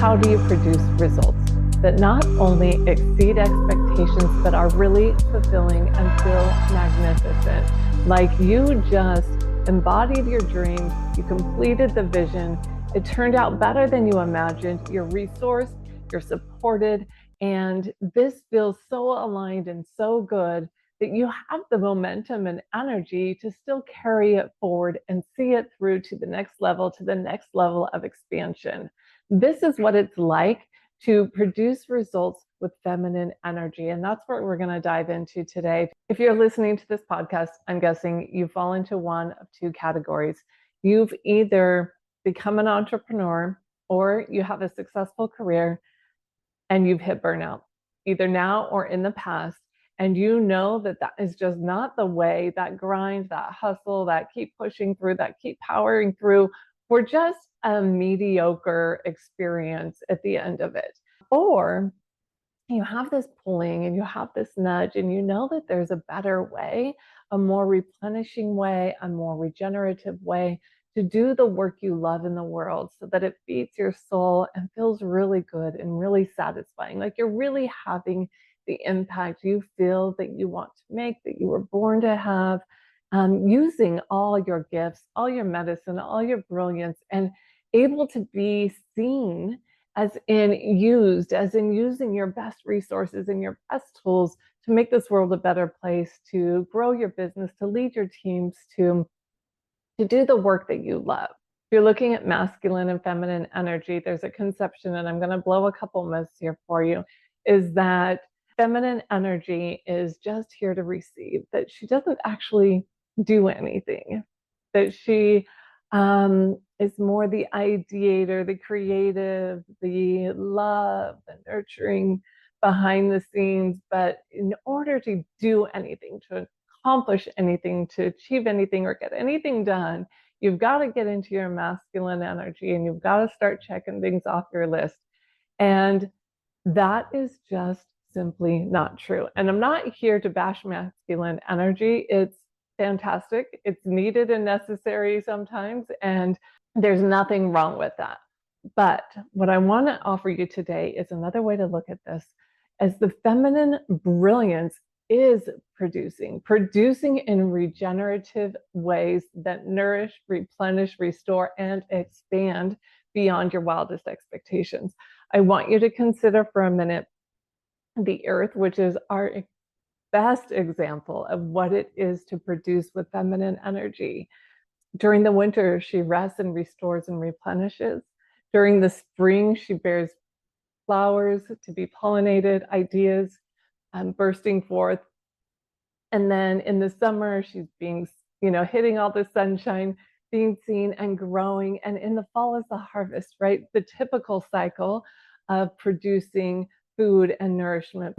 how do you produce results that not only exceed expectations, but are really fulfilling and feel magnificent? Like you just embodied your dream, you completed the vision, it turned out better than you imagined, you're resourced, you're supported, and this feels so aligned and so good that you have the momentum and energy to still carry it forward and see it through to the next level of expansion. This is what it's like to produce results with feminine energy. And that's what we're going to dive into today. If you're listening to this podcast, I'm guessing you fall into one of two categories. You've either become an entrepreneur or you have a successful career and you've hit burnout, either now or in the past. And you know that that is just not the way, that grind, that hustle, that keep pushing through, that keep powering through, for just a mediocre experience at the end of it. Or you have this pulling and you have this nudge and you know that there's a better way, a more replenishing way, a more regenerative way to do the work you love in the world so that it feeds your soul and feels really good and really satisfying. Like you're really having the impact you feel that you want to make, that you were born to have, using all your gifts, all your medicine, all your brilliance, and able to be seen as in using your best resources and your best tools to make this world a better place, to grow your business, to lead your teams, to do the work that you love. If you're looking at masculine and feminine energy, there's a conception, and I'm going to blow a couple myths here for you, is that feminine energy is just here to receive, that she doesn't actually do anything, that she is more the ideator, the creative, the love, the nurturing behind the scenes. But in order to do anything, to accomplish anything, to achieve anything, or get anything done, you've got to get into your masculine energy and you've got to start checking things off your list. And that is just simply not true. And I'm not here to bash masculine energy. It's fantastic. It's needed and necessary sometimes, and there's nothing wrong with that. But what I want to offer you today is another way to look at this, as the feminine brilliance is producing in regenerative ways that nourish, replenish, restore, and expand beyond your wildest expectations. I want you to consider for a minute the earth, which is our best example of what it is to produce with feminine energy. During the winter, she rests and restores and replenishes. During the spring, she bears flowers to be pollinated, ideas bursting forth. And then in the summer, she's being, hitting all the sunshine, being seen and growing. And in the fall is the harvest, right? The typical cycle of producing food and nourishment.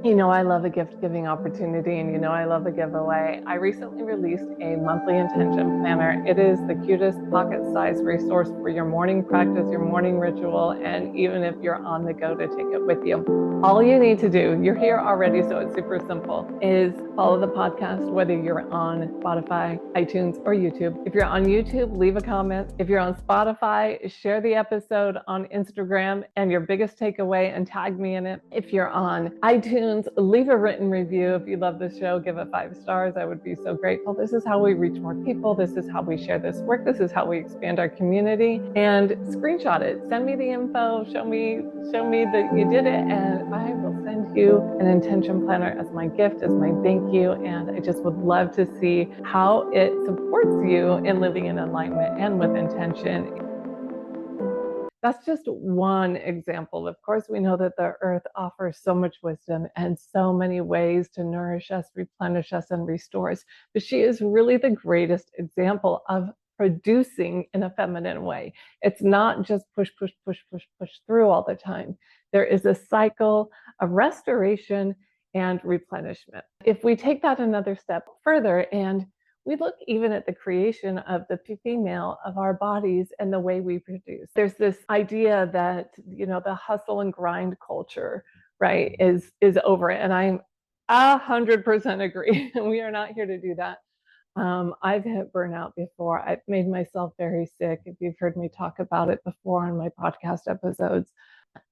I love a gift giving opportunity, and I love a giveaway. I recently released a monthly intention planner. It is the cutest pocket-sized resource for your morning practice, your morning ritual, and even if you're on the go, to take it with you. All you need to do, you're here already, so it's super simple, is follow the podcast, whether you're on Spotify, iTunes, or YouTube. If you're on YouTube, leave a comment. If you're on Spotify, share the episode on Instagram and your biggest takeaway and tag me in it. If you're on iTunes, leave a written review. If you love the show, give it 5 stars. I would be so grateful. This is how we reach more people. This is how we share this work. This is how we expand our community. And screenshot it. Send me the info. Show me that you did it, and I will send you an intention planner as my gift, as my thank you. And I just would love to see how it supports you in living in alignment and with intention. That's just one example. Of course, we know that the earth offers so much wisdom and so many ways to nourish us, replenish us, and restore us. But she is really the greatest example of producing in a feminine way. It's not just push through all the time. There is a cycle of restoration and replenishment. If we take that another step further and we look even at the creation of the female, of our bodies and the way we produce. There's this idea that, the hustle and grind culture, right, is over it. And I'm 100% agree. We are not here to do that. I've hit burnout before. I've made myself very sick. If you've heard me talk about it before on my podcast episodes,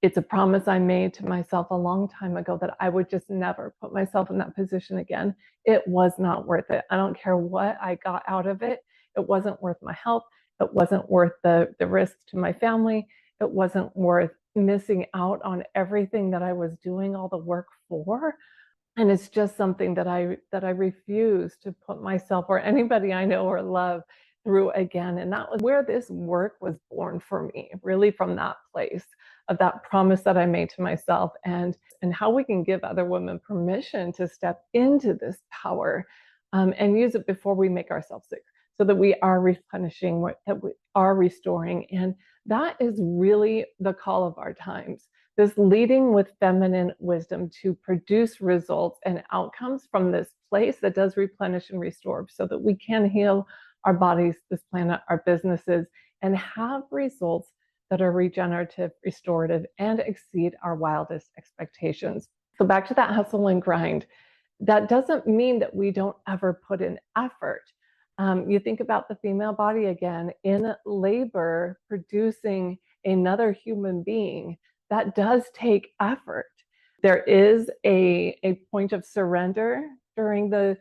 it's a promise I made to myself a long time ago that I would just never put myself in that position again. It was not worth it. I don't care what I got out of it. It wasn't worth my health. It wasn't worth the risk to my family. It wasn't worth missing out on everything that I was doing all the work for. And it's just something that I refuse to put myself or anybody I know or love through again. And that was where this work was born for me, really from that place of that promise that I made to myself, and how we can give other women permission to step into this power, and use it before we make ourselves sick, so that we are replenishing, that we are restoring. And that is really the call of our times, this leading with feminine wisdom to produce results and outcomes from this place that does replenish and restore, so that we can heal our bodies, this planet, our businesses, and have results that are regenerative, restorative, and exceed our wildest expectations. So back to that hustle and grind. That doesn't mean that we don't ever put in effort. You think about the female body again, in labor, producing another human being, that does take effort. There is a point of surrender during the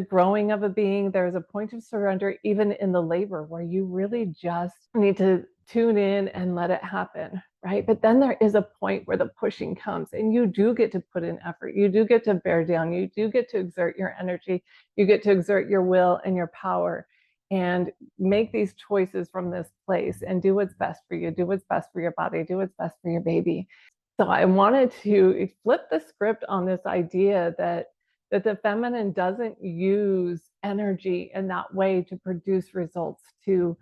growing of a being. There's a point of surrender even in the labor, where you really just need to tune in and let it happen, right? But then there is a point where the pushing comes, and you do get to put in effort. You do get to bear down. You do get to exert your energy. You get to exert your will and your power, and make these choices from this place, and do what's best for you, do what's best for your body, do what's best for your baby. So I wanted to flip the script on this idea that the feminine doesn't use energy in that way to produce results, to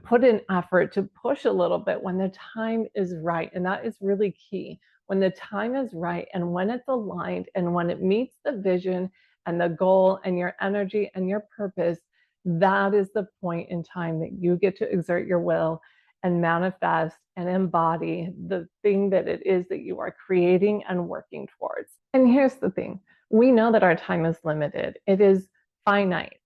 put in effort, to push a little bit when the time is right. And that is really key. When the time is right, and when it's aligned, and when it meets the vision and the goal and your energy and your purpose, that is the point in time that you get to exert your will and manifest and embody the thing that it is that you are creating and working towards. And here's the thing. We know that our time is limited. It is finite.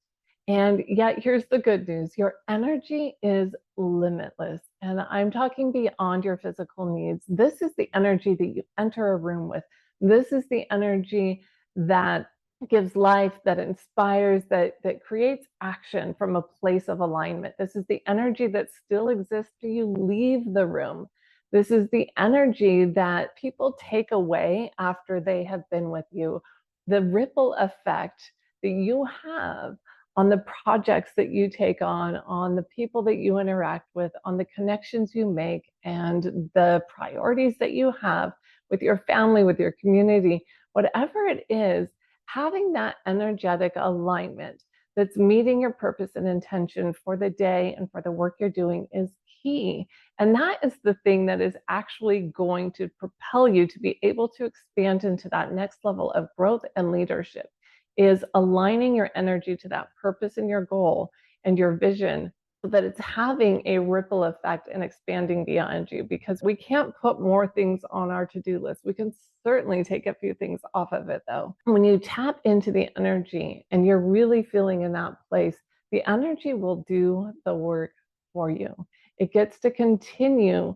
And yet here's the good news. Your energy is limitless. And I'm talking beyond your physical needs. This is the energy that you enter a room with. This is the energy that gives life, that inspires, that creates action from a place of alignment. This is the energy that still exists till you leave the room. This is the energy that people take away after they have been with you. The ripple effect that you have on the projects that you take on the people that you interact with, on the connections you make, and the priorities that you have with your family, with your community, whatever it is, having that energetic alignment that's meeting your purpose and intention for the day and for the work you're doing is key. And that is the thing that is actually going to propel you to be able to expand into that next level of growth and leadership, is aligning your energy to that purpose and your goal and your vision, so that it's having a ripple effect and expanding beyond you. Because we can't put more things on our to-do list. We can certainly take a few things off of it, though. When you tap into the energy and you're really feeling in that place, the energy will do the work for you. It gets to continue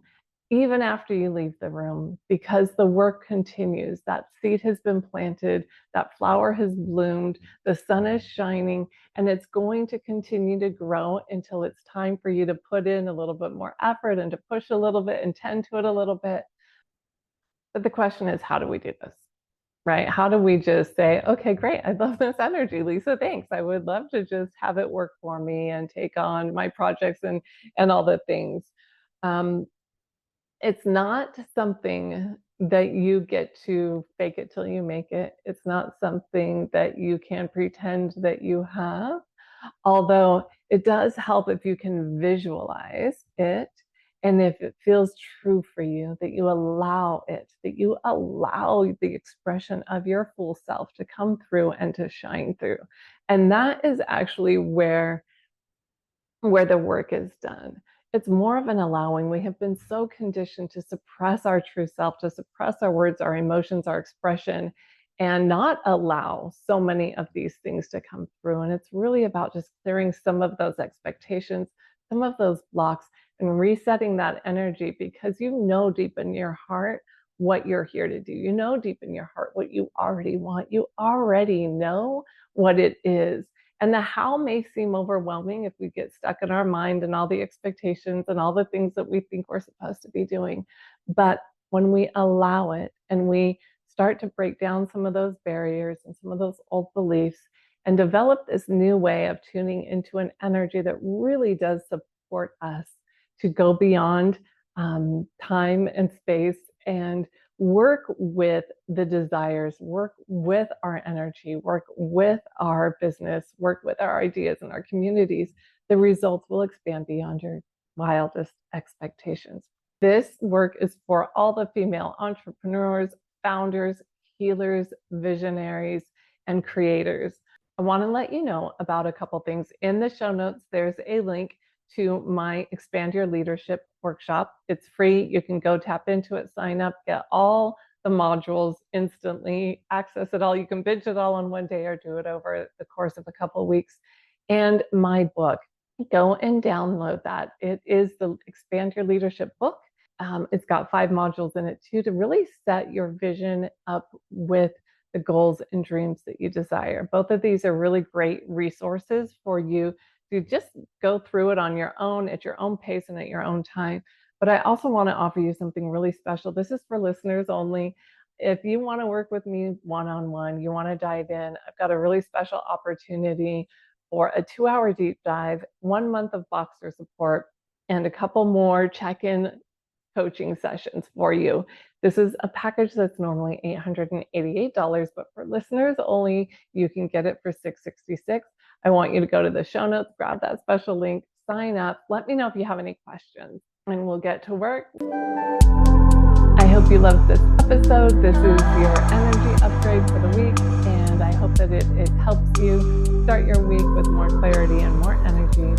even after you leave the room, because the work continues. That seed has been planted, that flower has bloomed, the sun is shining, and it's going to continue to grow until it's time for you to put in a little bit more effort and to push a little bit and tend to it a little bit. But the question is, how do we do this? Right? How do we just say, okay, great, I love this energy, Lisa, thanks. I would love to just have it work for me and take on my projects and all the things. It's not something that you get to fake it till you make it. It's not something that you can pretend that you have, although it does help if you can visualize it. And if it feels true for you, that you allow it, that you allow the expression of your full self to come through and to shine through. And that is actually where the work is done. It's more of an allowing. We have been so conditioned to suppress our true self, to suppress our words, our emotions, our expression. and not allow so many of these things to come through. And it's really about just clearing some of those expectations, some of those blocks, and resetting that energy, because you know deep in your heart what you're here to do. You know deep in your heart what you already want. You already know what it is. And the how may seem overwhelming if we get stuck in our mind and all the expectations and all the things that we think we're supposed to be doing. But when we allow it and we start to break down some of those barriers and some of those old beliefs and develop this new way of tuning into an energy that really does support us to go beyond time and space and work with the desires, work with our energy, work with our business, work with our ideas and our communities, the results will expand beyond your wildest expectations. This work is for all the female entrepreneurs, founders, healers, visionaries, and creators. I want to let you know about a couple things. In the show notes, there's a link to my Expand Your Leadership workshop. It's free. You can go tap into it, sign up, get all the modules instantly, access it all. You can binge it all in one day or do it over the course of a couple of weeks. And my book, go and download that. It is the Expand Your Leadership book. It's got 5 modules in it too, to really set your vision up with the goals and dreams that you desire. Both of these are really great resources for you to just go through it on your own, at your own pace and at your own time. But I also want to offer you something really special. This is for listeners only. If you want to work with me one-on-one, you want to dive in, I've got a really special opportunity for a 2-hour deep dive, 1 month of Boxer support, and a couple more check-in coaching sessions for you. This is a package that's normally $888, but for listeners only, you can get it for $666. I want you to go to the show notes, grab that special link, sign up. Let me know if you have any questions, and we'll get to work. I hope you loved this episode. This is your energy upgrade for the week, and I hope that it helps you start your week with more clarity and more energy.